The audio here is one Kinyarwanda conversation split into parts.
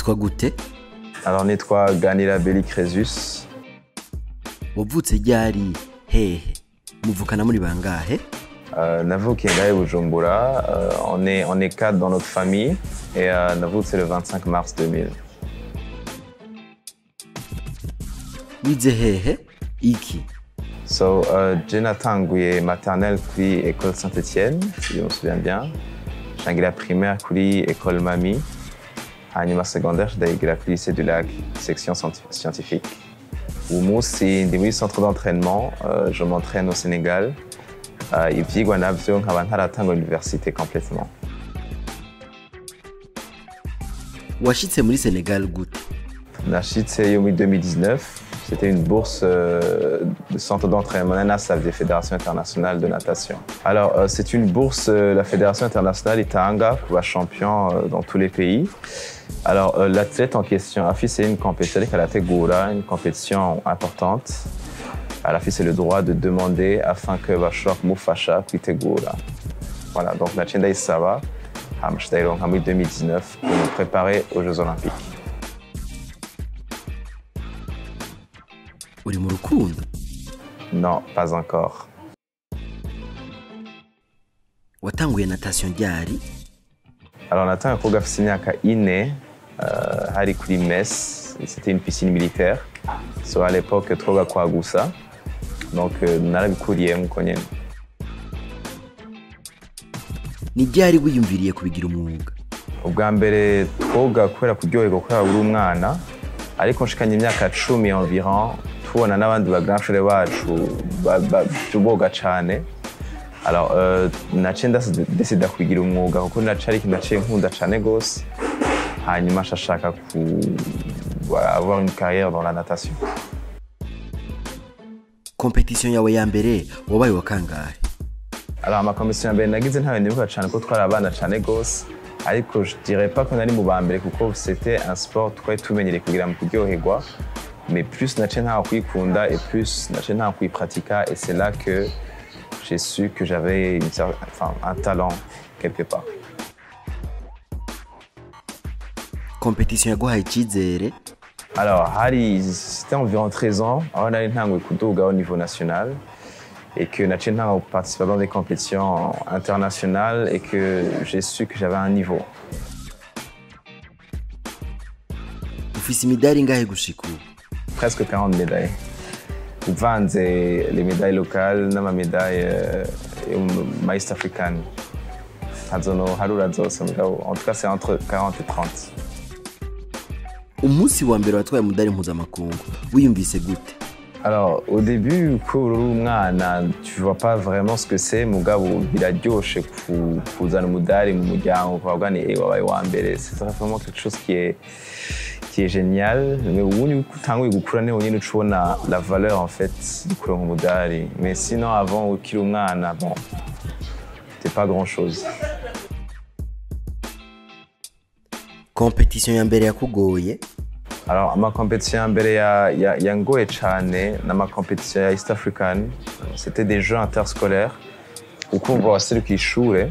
witwa gute? Alors nitwa Ganirabeli Crésus. Wavutse ryari hehe? Muvukana muri bangahe? Navukiye ngahe Bujumbura. On est 4 dans notre famille et navutse le 25 mars 2000. Wize hehe? Iki? So, j'ai natanguye maternelle kuri école Saint-Étienne, si je me souviens bien. J'ai la primaire kuri école Mami. Hanyuma secondaire, j'ai la lycée du Lac, section scientifique. Umunsi ndi muri centre d'entraînement, je m'entraîne au Sénégal. Ivyigwa navyo nkaba ntaratanga université complètement. Washitse muri Sénégal gute? Nashitse en 2019. C'était une bourse de centre d'entraînement NASAF des fédérations internationales de natation. Alors, c'est une bourse, la fédération internationale itanga pour un champion dans tous les pays. Alors, l'athlète en question a fait une compétition une compétition importante. Elle a fait le droit de demander afin que Bachor Moufasha puisse Goura. Voilà, donc la Tchenda Issawa, en 2019, pour nous préparer aux Jeux Olympiques. Uri mu rukundo? Non, pas encore. Watanguye natation ryari? Alors natanguye koga afise imyaka 4 hari kuri Metz, c'était une piscine militaire. So à l'époque twoga kwa gusa. Donc narabikuriye nko nyene. Ni ryari wiyumviriye kubigira umwuga? Ubwa mbere twoga kubera kuryoherwa kubera uri umwana, ariko nshikanye imyaka 10 environ. Tubona n'abandi bagrandshure bacu tuboga cyane. Alors naciye ndasida kugira umwuga kuko nacari naciye nkunda cyane gose. Hanyuma nshashaka avoir une carrière dans la natation. Compétition yawe ya mbere wabaye wakangahe? Alors ma compétition ya mbere nagize ntawe nibuka cyane ko twari abana cyane gose. Ariko je dirais pas qu'on allait mu bambere kuko c'était un sport twari tumenyere kugira mu kuryoherwa. Mais plus naciye ntaho kwikunda et plus naciye ntaho kwipratika, et c'est là que j'ai su que j'avais un talent quelque part. Compétition yaguhaye icyizere? Alors c'était environ 13 ans, aho nari ntanguye kuduga au niveau national et que naciye ntaho participer dans des compétitions internationales et que j'ai su que j'avais un niveau. Ufise imidari ngahe gushika ubu? Presque 40 médailles. Uvanze les médailles locales n'ama médailles East African. Hazono harura zose mugabo, en tout cas c'est entre 40 et 30. Umunsi wa mbere watwaye umudari mpuzamakungu wiyumvise gute? Alors au début ko uri umwana tu vois pas vraiment ce que c'est, mugabo biraryoshe kuzana umudari mu muryango ukavuga ni wabaye wa mbere. C'est vraiment quelque chose qui est génial, mais ubu utanguye gukura ne nyine ucubona la valeur en fait du kuronka umudari. Mais sinon avant ukiri umwana bon, c'était pas grand chose. Compétition ya mbere yakugoye? Alors ma compétition ya mbere yangoye cyane na ma compétition ya East African, c'était des jeux interscolaires ukumva waserukiye ishure.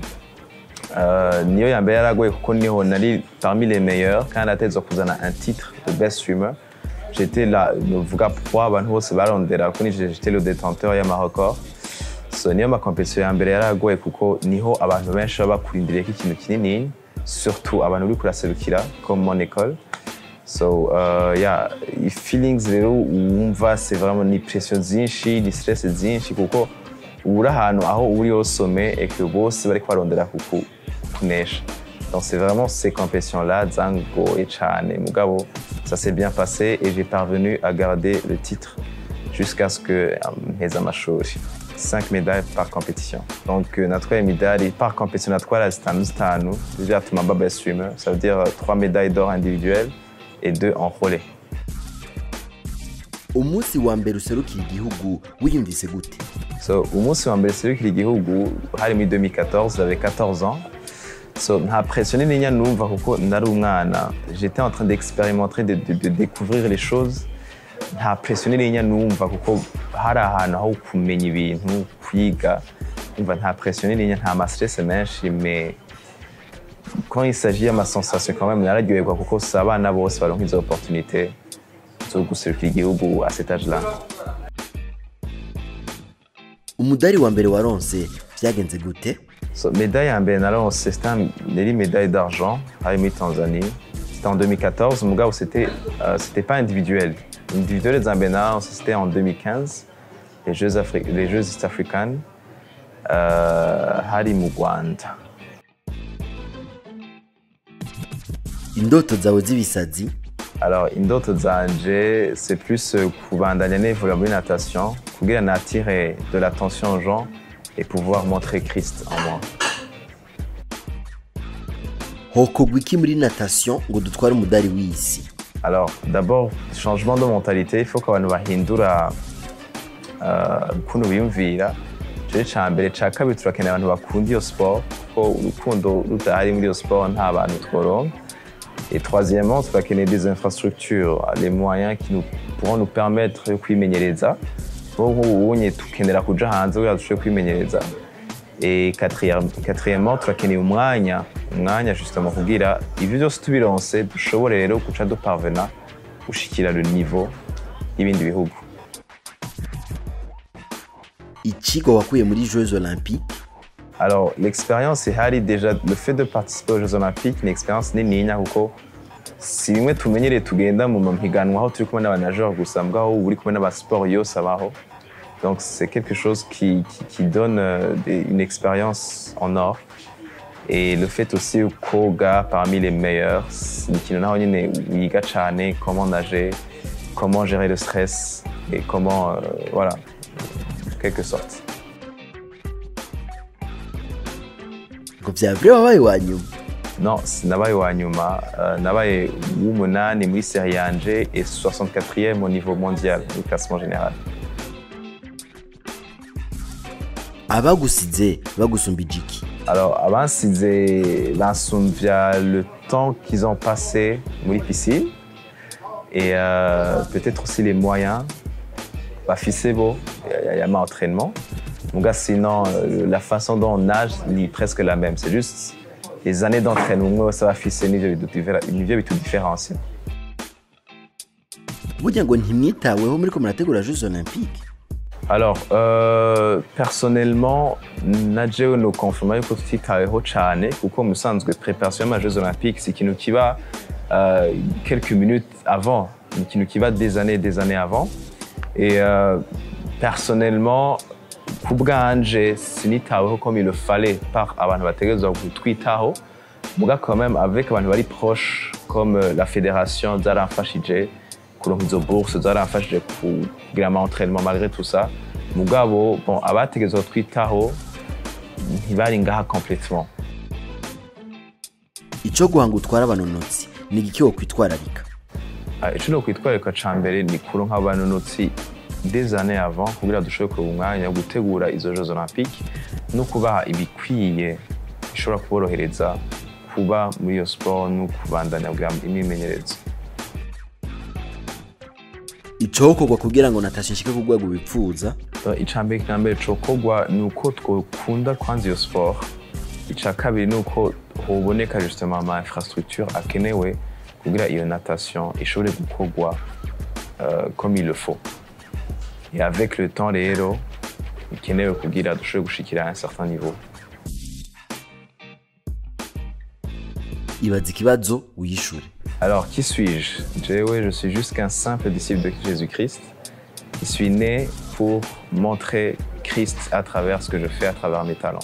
Niyo ya mbere yaragoye kuko niho nari parmi les meilleurs quand natezwa kuzana un titre de best swimmer. J'étais là, novuga pour abantu bose barondera ko j'étais le détenteur ya ma record. So niyo ma compétition ya mbere yaragoye kuko niho abantu benshi bakurindiriye ko ikintu kinini, surtout abantu uri kuraserukira comme mon école. So feelings rero umva c'est vraiment ni pression zinshi, ni stress zinshi kuko uri ahantu aho uri au sommet et que bose bari kwarondera kunesha. Donc c'est vraiment ces compétitions-là zango et chane mugabo, ça s'est bien passé et j'ai parvenu à garder le titre jusqu'à ce que mpeza amashuri. 5 médailles par compétition. Donc natwaye médailles par compétition natwara zitanu bizatuma mba best swimmer. Ça veut dire 3 médailles d'or individuelles et 2 en relais. Umunsi wa mbere userukira igihugu wiyumvise gute? So umunsi wa mbere userukira igihugu hari muri 2014, j'avais 14 ans. So nta pression nini numva kuko nari umwana. J'étais en train d'expérimenter, de découvrir les choses. Nta pression nini numva kuko hari ahantu aho kumenya ibintu kwiga. Umva nta pression nini, nta stress menshi, mais quand il s'agit de ma sensation quand même nararyoherwa kuko si abana bose baronka izo opportunité zo guserukira igihugu à cet âge-là. umudari wa mbere waronse vyagenze gute? So, médaille ya mbere naronse c'était une médaille d'argent à muri Tanzanie. C'était en 2014, mugabo c'était pas individuel. Individuel za mbere naronse c'était en 2015, les Jeux East African hari mu Rwanda. Indoto zawe z'ibisazi? Alors, indoto zanje, c'est plus kubandanya nevolera muri natation, kugira natire de l'attention aux gens et pouvoir montrer Christ en moi. Hokorwa iki muri natation ngo dutware umudari w'isi? Alors, d'abord, changement de mentalité, il faut qu'abantu bahindura ukuntu biyumvira. Ico ca mbere, ca kabiri turakeneye abantu bakunda iyo sport, kuko urukundo rudahari muri iyo sport nta bantu tworonka. Et troisièmement, turakeneye des infrastructures, les moyens qui pourront nous permettre de kwimenyereza. Ubunye tukenera kuja hanze kugira dushobore kwimenyereza. Et quatrièmement, turakeneye umwanya justement kugira ivyo byose tubironse dushobore rero kuca duparvena gushikira le niveau y'ibindi bihugu. Ikigo wakuye muri Jeux Olympiques? Alors, l'expérience ihari déjà, le fait de participer aux Jeux Olympiques, une expérience nininya kuko si bimwe tumenyereye tugenda mu mahiganwa aho turi kumwe n'abanageurs gusa mugabo uri kumwe n'abasport yose abaho. Donc c'est quelque chose qui donne une expérience en or. Et le fait aussi koga parmi les meilleurs, ni ikintu naho nyine wiga cane comment nager, comment gérer le stress et comment voilà, en quelque sorte. Ngo vyavure wabaye wa nyuma? Non, nabaye wa nyuma, nabaye w'umunani muri série yanje et 64e au niveau mondial du classement général. Abagusize bagusumbije iki? Alors, abansize bansumvya le temps qu'ils ont passé muri piscine et peut-être aussi les moyens bafise bo yama entraînement. Muga sinon la façon dont on nage ni presque la même, c'est juste les années d'entraînement ça va fixer nivyo bitudifferencie. Burya ngo ntimwitaweho muri ko murategura Jeux Olympiques? Alors, personnellement, najewe no confirma yuko tutitaweho cane kuko musanzwe préparation y'ama Jeux Olympiques c'est ikintu kiba quelques minutes avant, ikintu kiba des années avant. Et personnellement, ku bwanje sinitaweho comme il le fallait par abantu bategerezwa kutwitaho, muga quand même avec abantu bari proche comme la fédération zaramfashije kuronka izo bourse, zaramfashije kugira ama entraînement malgré tout ça. Mugabo bon abategerezwa twitaho ntibari ngaha complètement. Ico guhanga utwara abanonotsi ni igiki wo kwitwararika? Ico no kwitwararika ca mbere ni kuronka abanonotsi des années avant kugira dushobore kuronka umwanya wo gutegura izo Jeux Olympiques no kubaha ibikwiye bishobora kuborohereza kuba muri iyo sport no kubandanya imyimenyerezo. Icokorwa kugira ngo natashe nshike ku rwego bipfuza? Icambere kambere cokorwa ni uko twokunda kwanza iyo sport. Ica kabiri ni uko hoboneka justement ama infrastructure akenewe kugira iyo natation ishobore gukorwa comme il le faut. Et avec le temps rero ikenewe kugira dushobore gushikira un certain niveau. Ibaza ikibazo uyishure. Alors, qui suis-je? Je suis juste qu'un simple disciple de Jésus-Christ qui suis né pour montrer Christ à travers ce que je fais, à travers mes talents.